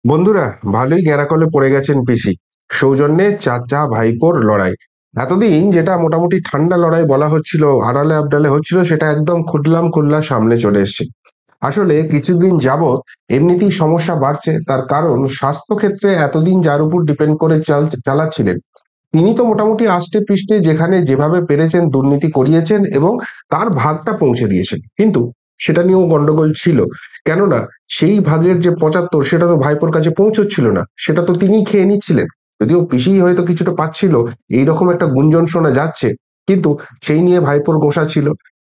বন্ধুরা, ভালোই গ্যাঁড়াকলে পড়ে গেছেন পিসি। সৌজন্যে চাচা ভাইপোর লড়াই। এতদিন যেটা মোটামুটি ঠান্ডা লড়াই বলা হচ্ছিল, আড়ালে আবডালে হচ্ছিল, সেটা একদম খুটলাম খুল্লা সামনে চলে এসছে। আসলে কিছুদিন যাবৎ এমনিতেই সমস্যা বাড়ছে, তার কারণ স্বাস্থ্য ক্ষেত্রে এতদিন যার উপর ডিপেন্ড করে চালাচ্ছিলেন, তিনি তো মোটামুটি আষ্টে পৃষ্ঠে যেখানে যেভাবে পেরেছেন দুর্নীতি করিয়েছেন এবং তার ভাগটা পৌঁছে দিয়েছেন। কিন্তু সেটা নিয়েও গন্ডগোল ছিল। কেননা সেই ভাগের যে ৭৫ সেটা তো ভাইপোর কাছে পৌঁছচ্ছিল না, সেটা তো তিনিই খেয়ে নিচ্ছিলেন। যদিও পিসি হয়তো কিছুটা পাচ্ছিল, এইরকম একটা গুঞ্জন শোনা যাচ্ছে, কিন্তু সেই নিয়ে ভাইপোর গোঁসা ছিল।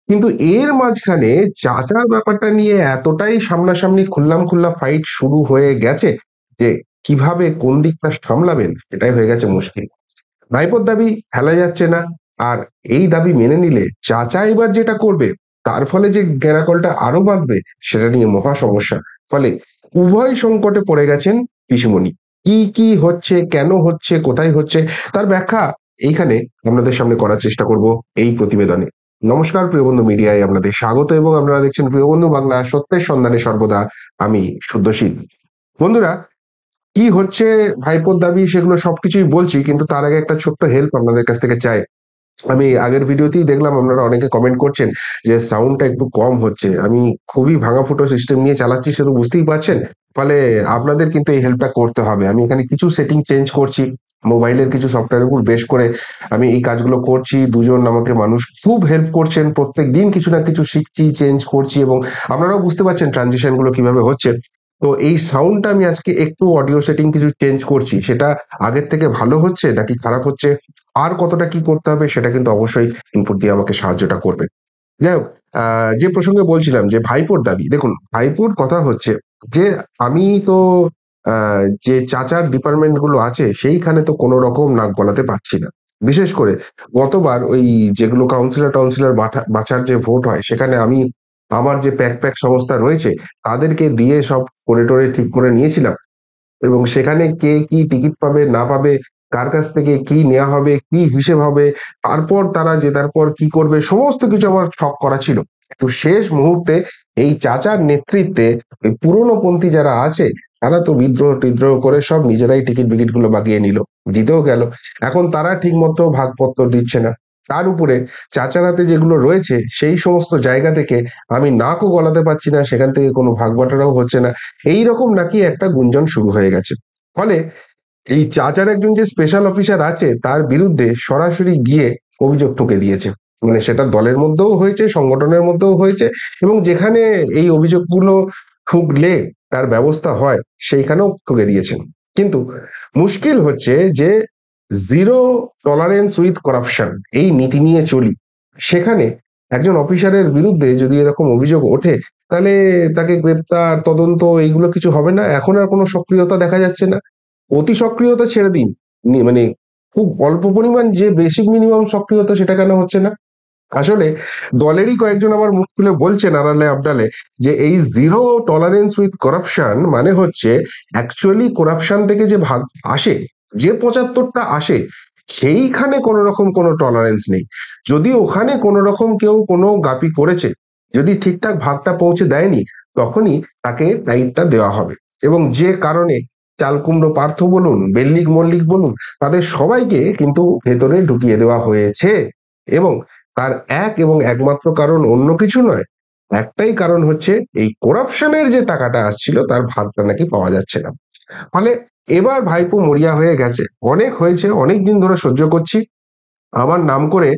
কিন্তু এর মাঝখানে চাচার ব্যাপারটা নিয়ে এতটাই সামনাসামনি খুল্লাম খুল্লা ফাইট শুরু হয়ে গেছে যে কিভাবে কোন দিকটা সামলাবেন এটাই হয়ে গেছে মুশকিল। ভাইপোর দাবি ফেলা যাচ্ছে না। আর এই দাবি মেনে নিলে চাচা এবার যেটা করবে, তার ফলে যে গেরাকলটা আরো বাড়বে, সেটা নিয়ে মহা সমস্যা। ফলে উভয় সংকটে পড়ে গেছেন পিসিমণি। কি কি হচ্ছে, কেন হচ্ছে, কোথায় হচ্ছে, তার ব্যাখ্যা এইখানে আপনাদের সামনে করার চেষ্টা করব এই প্রতিবেদনে। নমস্কার প্রিয় বন্ধু, মিডিয়ায় আপনাদের স্বাগত এবং আপনারা দেখছেন প্রিয় বন্ধু বাংলা, সত্যের সন্ধানে সর্বদা আমি শুদ্ধশীল। বন্ধুরা, কি হচ্ছে, ভাইপোর দাবি, সেগুলো সবকিছুই বলছি, কিন্তু তার আগে একটা ছোট্ট হেল্প আপনাদের কাছ থেকে চাই। আমি আগের ভিডিওতেই দেখলাম আপনারা অনেকে কমেন্ট করছেন যে সাউন্ডটা একটু কম হচ্ছে। আমি খুবই ভাঙা ফুটো সিস্টেম নিয়ে চালাচ্ছি, সে তো বুঝতেই পারছেন। ফলে আপনাদের কিন্তু এই হেল্পটা করতে হবে। আমি এখানে কিছু সেটিং চেঞ্জ করছি, মোবাইলের কিছু সফটওয়্যারের উপর বেশ করে আমি এই কাজগুলো করছি। দুজন আমাকে মানুষ খুব হেল্প করছেন, প্রত্যেক দিন কিছু না কিছু শিখছি, চেঞ্জ করছি, এবং আপনারাও বুঝতে পারছেন ট্রানজিশন গুলো কিভাবে হচ্ছে। তো এই সাউন্ডটা আমি আজকে একটু অডিও সেটিং কিছু চেঞ্জ করছি, সেটা আগের থেকে ভালো হচ্ছে নাকি খারাপ হচ্ছে, আর কতটা কি করতে হবে, সেটা কিন্তু অবশ্যই ইনপুট দিয়ে আমাকে সাহায্যটা করবে। যাই হোক, যে প্রসঙ্গে বলছিলাম যে ভাইপোর দাবি, দেখুন ভাইপোর কথা হচ্ছে যে আমি তো যে চাচার ডিপার্টমেন্ট গুলো আছে সেইখানে তো কোনো রকম নাক গলাতে পারছি না। বিশেষ করে গতবার ওই যেগুলো কাউন্সিলর টাউন্সিলর বাছার যে ভোট হয়, সেখানে আমি আমার যে প্যাক প্যাক সংস্থা রয়েছে তাদেরকে দিয়ে সব করে টোরে ঠিক করে নিয়েছিলাম, এবং সেখানে কে কি টিকিট পাবে না পাবে, কার কাছ থেকে কি নেওয়া হবে, কি হিসেব হবে, তারপর তারা জেতার পর কি করবে, সমস্ত কিছু আমার ছক করা ছিল। তো শেষ মুহূর্তে এই চাচার নেতৃত্বে ওই পুরনো পন্থী যারা আছে, তারা তো বিদ্রোহ টিদ্রোহ করে সব নিজেরাই টিকিট বিকিট গুলো বাগিয়ে নিল, জিতেও গেল। এখন তারা ঠিক মতো ভাগপত্র দিচ্ছে না। তার উপরে চাচার হাতে যেগুলো রয়েছে সেই সমস্ত জায়গা থেকে আমি নাকও গলাতে পারছি না, সেখান থেকে কোনো ভাগ বাটোয়ারাও হচ্ছে না। এইরকম নাকি একটা গুঞ্জন শুরু হয়ে গেছে। ফলে এই চাচার একজন যে স্পেশাল অফিসার আছে তার বিরুদ্ধে সরাসরি গিয়ে অভিযোগ ঠুকে দিয়েছে। মানে সেটা দলের মধ্যেও হয়েছে, সংগঠনের মধ্যেও হয়েছে, এবং যেখানে এই অভিযোগগুলো ঠুকলে তার ব্যবস্থা হয় সেইখানেও ঠুকে দিয়েছেন। কিন্তু মুশকিল হচ্ছে যে জিরো টলারেন্স উইথ করাপশন এই নীতি নিয়ে চলি, সেখানে একজন অফিসারের বিরুদ্ধে যদি এরকম অভিযোগ ওঠে, তাহলে তাকে গ্রেপ্তার তদন্ত এইগুলো কিছু হবে না। এখন আর কোনো সক্রিয়তা দেখা যাচ্ছে না। অতি সক্রিয়তা ছেড়ে দিন, মানে খুব অল্প পরিমাণ যে বেসিক মিনিমাম সক্রিয়তা, সেটা কেন হচ্ছে না? আসলে দলেরই কয়েকজন আবার মুখ খুলে বলছেন আড়ালে আবডালে যে এই জিরো টলারেন্স উইথ করাপশন মানে হচ্ছে অ্যাকচুয়ালি করাপশন থেকে যে ভাগ আসে, যে ৭৫টা আসে, সেইখানে কোনো রকম কোনো টলারেন্স নেই। যদি ওখানে কোনো রকম কেউ কোনো গাপি করেছে, যদি ঠিকঠাক ভাগটা পৌঁছে দেয়নি, তখনই তাকে টাইটটা দেওয়া হবে। এবং যে কারণে চালকুমড়ো পার্থ বলুন, বেল্লিক মল্লিক বলুন, তাদের সবাইকে কিন্তু ভেতরে ঢুকিয়ে দেওয়া হয়েছে। এবং তার এক এবং একমাত্র কারণ অন্য কিছু নয়, একটাই কারণ হচ্ছে এই করাপশনের যে টাকাটা আসছিল তার ভাগটা নাকি পাওয়া যাচ্ছে না। ফলে এবার ভাইপো মরিয়া হয়ে গেছে। অনেক হয়েছে, অনেক দিন ধরে সহ্য করছি। আমার নাম করে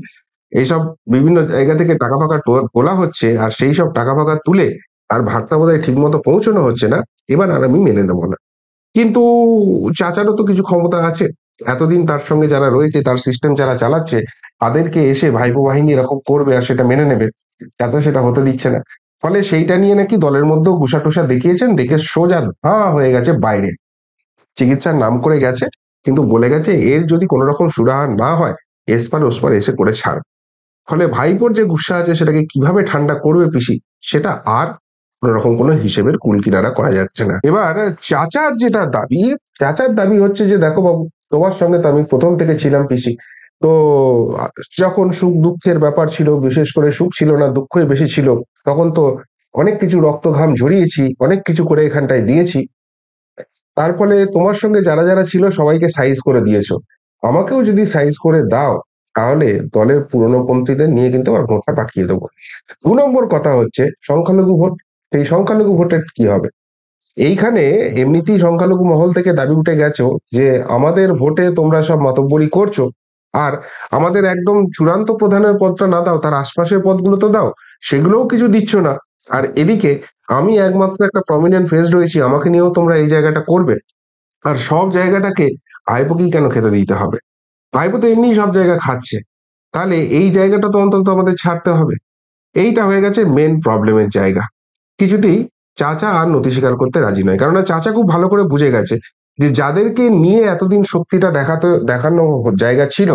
এইসব বিভিন্ন জায়গা থেকে টাকা ফাকা তোলা হচ্ছে, আর সেই সব টাকা ফাকা তুলে আর ভাগটা বোধহয় ঠিক মতো পৌঁছানো হচ্ছে না। এবার আর আমি মেনে নেবো না। কিন্তু চাচারও তো কিছু ক্ষমতা আছে। এতদিন তার সঙ্গে যারা রয়েছে, তার সিস্টেম যারা চালাচ্ছে, তাদেরকে এসে ভাইপো বাহিনী এরকম করবে আর সেটা মেনে নেবে, চাচা সেটা হতে দিচ্ছে না। ফলে সেইটা নিয়ে নাকি দলের মধ্যেও ঘুষা টুসা দেখিয়েছেন, দেখে সোজা হয়ে গেছে বাইরে। চিকিৎসার নাম করে গেছে, কিন্তু বলে গেছে এর যদি কোনো রকম সুরাহা না হয়, এসপার ওসপার এসে করে ছাড়। ফলে ভাইপোর যে গুসা আছে সেটাকে কিভাবে ঠান্ডা করবে পিসি, সেটা আর কোন রকম কোনো হিসেবের কুল কিনারা করা যাচ্ছে না। এবার চাচার যেটা দাবি, চাচার দাবি হচ্ছে যে দেখো বাবু, তোমার সঙ্গে তো আমি প্রথম থেকে ছিলাম পিসি। তো যখন সুখ দুঃখের ব্যাপার ছিল, বিশেষ করে সুখ ছিল না, দুঃখই বেশি ছিল, তখন তো অনেক কিছু রক্ত ঘাম ঝরিয়েছি, অনেক কিছু করে এখানটায় দিয়েছি। তার ফলে তোমার সঙ্গে যারা যারা ছিল সবাইকে সাইজ করে দিয়েছো। আমাকেও যদি সাইজ করে দাও তাহলে দলের পুরনো পন্থীদের নিয়ে কিন্তু আমার ভোটটা পাকিয়ে দেবো। ২ নম্বর কথা হচ্ছে সংখ্যালঘু ভোট। সেই সংখ্যালঘু ভোটের কি হবে? এইখানে এমনিতেই সংখ্যালঘু মহল থেকে দাবি উঠে গেছো যে আমাদের ভোটে তোমরা সব মাতব্বরি করছো, আর আমাদের একদম চূড়ান্ত প্রধানের পদটা না দাও, তার আশপাশের পদগুলো তো দাও, সেগুলোও কিছু দিচ্ছ না। আর এদিকে আমি একমাত্র একটা প্রমিনেন্ট ফেস রয়েছি, আমাকে নিয়েও তোমরা এই জায়গাটা করবে। আর সব জায়গাটাকে ভাইপোকেই কেন খেতে দিতে হবে? ভাইপো তো এমনিই সব জায়গা খাচ্ছে। তাহলে এই জায়গাটা তো অন্তত আমাদের ছাড়তে হবে। এইটা হয়ে গেছে মেন প্রবলেমের জায়গা। কিছুতেই চাচা আর নতি স্বীকার করতে রাজি নয়, কেননা চাচা খুব ভালো করে বুঝে গেছে যে যাদেরকে নিয়ে এতদিন শক্তিটা দেখানো জায়গা ছিল,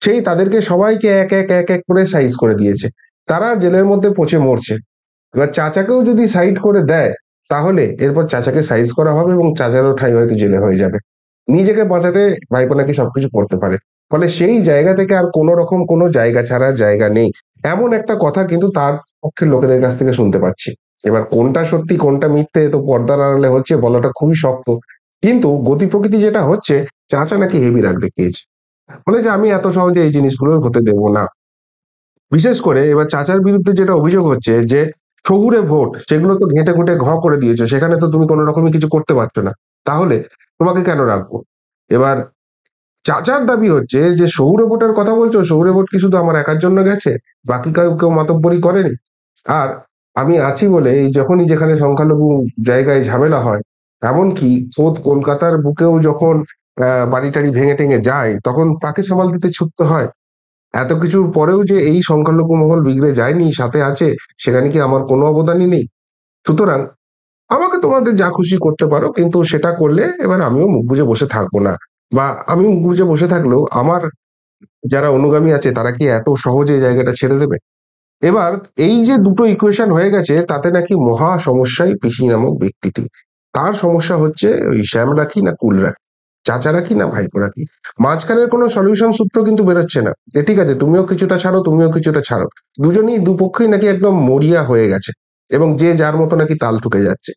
সেই তাদেরকে সবাইকে এক এক এক এক করে সাইজ করে দিয়েছে। তারা জেলের মধ্যে পচে মরছে। এবার চাচাকেও যদি সাইড করে দেয় তাহলে এরপর চাচাকে সাইজ করা হবে এবং চাচারও ঠাঁই হয়তো জেলে হয়ে যাবে। নিজেকে বাঁচাতে ভাইপো নাকি সবকিছু করতে পারে। ফলে সেই জায়গা থেকে আর কোনো রকম কোনো জায়গা ছাড়ার জায়গা নেই, এমন একটা কথা কিন্তু তার পক্ষের লোকেদের কাছ থেকে শুনতে পাচ্ছি। এবার কোনটা সত্যি কোনটা মিথ্যে তো পর্দার আড়ালে হচ্ছে বলাটা খুবই শক্ত। কিন্তু গতি প্রকৃতি যেটা হচ্ছে, চাচা নাকি হেভি রাগ দেখিয়েছে। বলে যে আমি এত সহজে এই জিনিসগুলো হতে দেব না। বিশেষ করে এবার চাচার বিরুদ্ধে যেটা অভিযোগ হচ্ছে যে শহুরে ভোট সেগুলো তো ঘেঁটে ঘুঁটে করে দিয়েছো, সেখানে তো তুমি কোনো রকমই কিছু করতে পারছো না, তাহলে তোমাকে কেন রাখবো? এবার চাচার দাবি হচ্ছে যে শহুরে ভোটের কথা বলছো, শহুরে ভোট কি শুধু আমার একার জন্য গেছে? বাকি কেউ মাতব্বরি করেনি? আর আমি আছি বলে এই যখনই যেখানে সংখ্যালঘু জায়গায় ঝামেলা হয়, এমনকি খোদ কলকাতার বুকেও যখন বাড়ি টাড়ি ভেঙে টেঙে যায় তখন তাকে সামাল দিতে ছুটতে হয়। এত কিছুর পরেও যে এই সংখ্যালঘু মহল বিগড়ে যায়নি, সাথে আছে, সেখানে কি আমার কোনো অবদানই নেই? সুতরাং আমাকে তোমাদের যা খুশি করতে পারো, কিন্তু সেটা করলে এবার আমিও মুখ বুজে বসে থাকবো না। বা আমি মুখ বুজে বসে থাকলেও আমার যারা অনুগামী আছে তারা কি এত সহজে এই জায়গাটা ছেড়ে দেবে? এবার এই যে দুটো ইকুয়েশন হয়ে গেছে তাতে নাকি মহা সমস্যায় পিসি নামক ব্যক্তিটি। তার সমস্যা হচ্ছে ওই শ্যাম রাখি না কুল রাখি, চাচা রাখি না ভাইপো রাখি। মাঝখানের কোনো সলিউশন সূত্র কিন্তু বেরোচ্ছে না যে ঠিক আছে তুমিও কিছুটা ছাড়ো তুমিও কিছুটা ছাড়ো। দুজনেই দুপক্ষই নাকি একদম মরিয়া হয়ে গেছে এবং যে যার মতো নাকি তাল ঠুকে যাচ্ছে।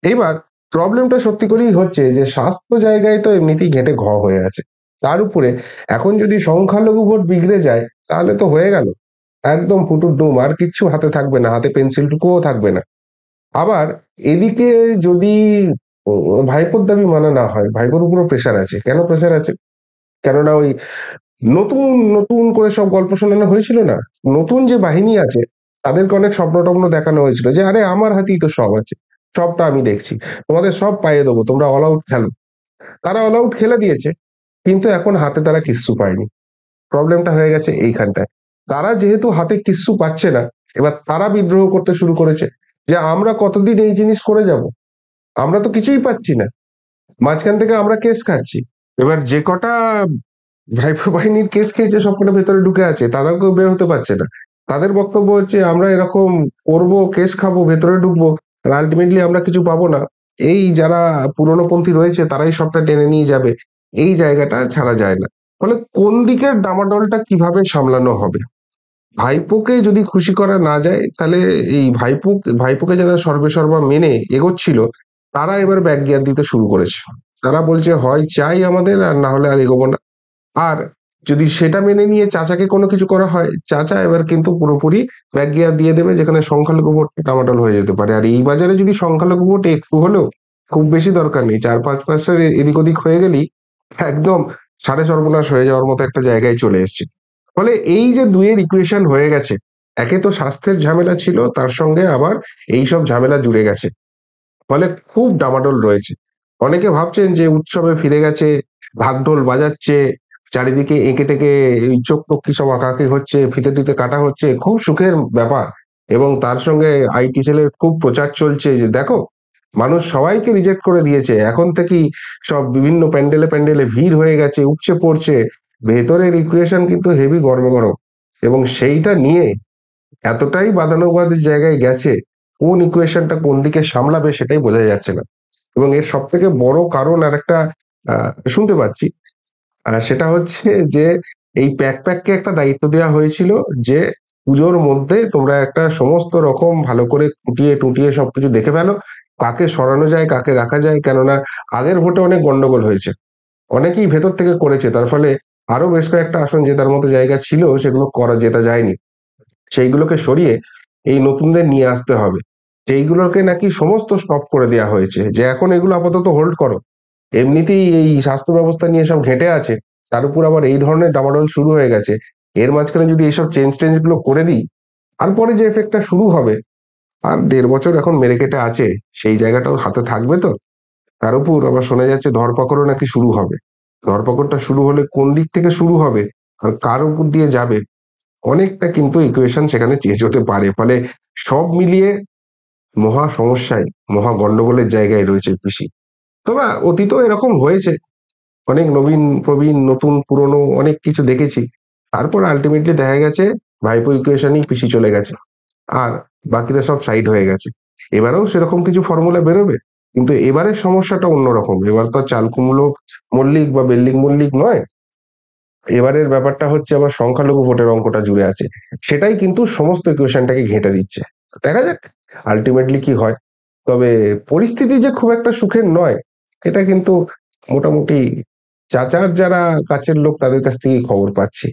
এবার প্রবলেমটা সত্যি করেই হচ্ছে যে স্বাস্থ্য জায়গায় তো এমনিতেই ঘেঁটে হয়ে আছে। তার উপরে এখন যদি সংখ্যালঘু ভোট বিগড়ে যায় তাহলে তো হয়ে গেল, একদম ফুটুর ডুম, আর কিচ্ছু হাতে থাকবে না, হাতে পেন্সিলটুকুও থাকবে না। আবার এদিকে যদি ভাইপোর দাবি মানা না হয়, ভাইপোর উপরও প্রেশার আছে। কেন প্রেশার আছে? কেননা ওই নতুন নতুন করে সব গল্প শোনানো হয়েছিল না, নতুন যে বাহিনী আছে তাদেরকে অনেক স্বপ্ন টপ্ন দেখানো হয়েছিল যে আরে আমার হাতেই তো সব আছে, সবটা আমি দেখছি, তোমাদের সব পাইয়ে দেবো, তোমরা অল আউট খেলো। তারা অল আউট খেলে দিয়েছে, কিন্তু এখন হাতে তারা কিচ্ছু পায়নি। প্রবলেমটা হয়ে গেছে এইখানটায়। তারা যেহেতু হাতে কিচ্ছু পাচ্ছে না, এবার তারা বিদ্রোহ করতে শুরু করেছে যে আমরা কতদিন এই জিনিস করে যাব, আমরা তো কিছুই পাচ্ছি না, মাঝখান থেকে আমরা কেস খাচ্ছি। এবার যে কটা ভাইপো বাহিনীর কেস খেয়েছে সবকটা ভেতরে ঢুকে আছে, তারাও কেউ বের হতে পারছে না। তাদের বক্তব্য হচ্ছে আমরা এরকম করবো, কেস খাবো, ভেতরে ঢুকবো, আর আলটিমেটলি আমরা কিছু পাবো না। এই যারা পুরনো পন্থী রয়েছে তারাই সবটা টেনে নিয়ে যাবে। এই জায়গাটা ছাড়া যায় না। ফলে কোন দিকের ডামাডোলটা কিভাবে সামলানো হবে? ভাইপোকে যদি খুশি করা না যায় তাহলে এই ভাইপোকে যারা সর্বেসর্বা মেনে এগোচ্ছিল তারা এবার ব্যাক গিয়ার দিতে শুরু করেছে। তারা বলছে হয় চাই আমাদের আর না হলে আর এগোবো না। আর যদি সেটা মেনে নিয়ে চাচাকে কোনো কিছু করা হয়, চাচা এবার কিন্তু পুরোপুরি ব্যাক গিয়ার দিয়ে দেবে, যেখানে সংখ্যালঘু ভোট ডামাডোল হয়ে যেতে পারে। আর এই বাজারে যদি সংখ্যালঘু ভোট একটু হলেও, খুব বেশি দরকার নেই, ৪-৫% এদিক ওদিক হয়ে গেলেই একদম সাড়ে সর্বনাশ হয়ে যাওয়ার মতো একটা জায়গায় চলে এসছে। ফলে এই যে দুইয়ের ইকুয়েশন হয়ে গেছে, একে তো স্বাস্থ্যের ঝামেলা ছিল, তার সঙ্গে আবার এইসব ঝামেলা জুড়ে গেছে। ফলে খুব ডামাডোল রয়েছে। অনেকে ভাবছেন যে উৎসবে ফিরে গেছে, ঢাকঢোল বাজাচ্ছে, চারিদিকে এঁকে টেকে এই চোখ টোক কি সব আঁকাআঁকি হচ্ছে, ফিতে টিতে কাটা হচ্ছে, খুব সুখের ব্যাপার। এবং তার সঙ্গে আইটি সেলের খুব প্রচার চলছে যে দেখো মানুষ সবাইকে রিজেক্ট করে দিয়েছে, এখন থেকেই সব বিভিন্ন প্যান্ডেলে প্যান্ডেলে ভিড় হয়ে গেছে, উপচে পড়ছে। ভেতরের ইকুয়েশন কিন্তু হেভি গরম গরম, এবং সেইটা নিয়ে এতটাই বাদানুবাদের জায়গায় গেছে, কোন ইকুয়েশনটা কোন দিকে সামলাবে সেটাই বোঝা যাচ্ছে না। এবং এর সব থেকে বড় কারণ আর একটা শুনতে পাচ্ছি, সেটা হচ্ছে যে এই প্যাককে একটা দায়িত্ব দেওয়া হয়েছিল যে পুজোর মধ্যে তোমরা একটা সমস্ত রকম ভালো করে খুঁটিয়ে টুটিয়ে সবকিছু দেখে ফেলো, কাকে সরানো যায় কাকে রাখা যায়, কেননা আগের ভোটে অনেক গন্ডগোল হয়েছে, অনেকেই ভেতর থেকে করেছে, তার ফলে আরো বেশ কয়েকটা আসন জেতার মতো জায়গা ছিল, সেগুলো করা জেতা যায়নি। সেইগুলোকে সরিয়ে এই নতুনদের নিয়ে আসতে হবে। সেইগুলোকে নাকি সমস্ত স্টপ করে দেওয়া হয়েছে, যে এখন এগুলো আপাতত হোল্ড করো। এমনিতেই এই স্বাস্থ্য ব্যবস্থা নিয়ে সব ঘেঁটে আছে, তার উপর আবার এই ধরনের ডামাডোল শুরু হয়ে গেছে। এর মাঝখানে যদি এইসব চেঞ্জ টেঞ্জ গুলো করে দিই, তারপরে যে এফেক্টটা শুরু হবে, আর 1.5 বছর এখন মেরে কেটে আছে, সেই জায়গাটাও হাতে থাকবে তো। তার উপর আবার শোনা যাচ্ছে ধরপাকড়ও নাকি শুরু হবে। ধরপাকড়টা শুরু হলে কোন দিক থেকে শুরু হবে আর কার উপর দিয়ে যাবে, অনেকটা কিন্তু ইকুয়েশন সেখানে চেঞ্জ হতে পারে। ফলে সব মিলিয়ে মহা সমস্যায়, মহা গন্ডগোলের জায়গায় রয়েছে পিসি। তবে অতীতেও এরকম হয়েছে, অনেক নবীন প্রবীণ নতুন পুরনো অনেক কিছু দেখেছি। তারপর আলটিমেটলি দেখা গেছে ভাইপো ইকুয়েশনই পিসি চলে গেছে, আর বাকিরা সব সাইড হয়ে গেছে। এবারেও সেরকম কিছু ফর্মুলা বেরোবে, কিন্তু এবারের সমস্যাটা অন্যরকম। এবার তো আর চাল কুমড়ো মল্লিক বা বেল্লিক মল্লিক নয়, এবারের ব্যাপারটা হচ্ছে আবার সংখ্যালঘু ভোটের অঙ্কটা জুড়ে আছে, সেটাই কিন্তু সমস্ত ইকুয়েশনটাকে ঘেঁটে দিচ্ছে। দেখা যাক আলটিমেটলি কি হয়। তবে পরিস্থিতি যে খুব একটা সুখের নয়, এটা কিন্তু মোটামুটি চাচার যারা কাছের লোক তাদের কাছ থেকেই খবর পাচ্ছি।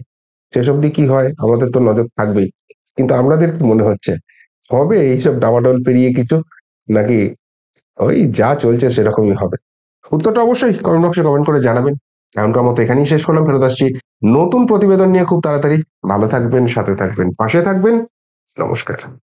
শেষ অবধি কি হয় আমাদের তো নজর থাকবেই, কিন্তু আপনাদের কি মনে হচ্ছে, হবে এইসব ডামাডোল পেরিয়ে কিছু, নাকি ওই যা চলছে সেরকমই হবে? উত্তরটা অবশ্যই কমেন্ট বক্সে কমেন্ট করে জানাবেন। এখনকার মতো এখানেই শেষ করলাম, ফেরত আসছি নতুন প্রতিবেদন নিয়ে খুব তাড়াতাড়ি। ভালো থাকবেন, সাথে থাকবেন, পাশে থাকবেন। নমস্কার।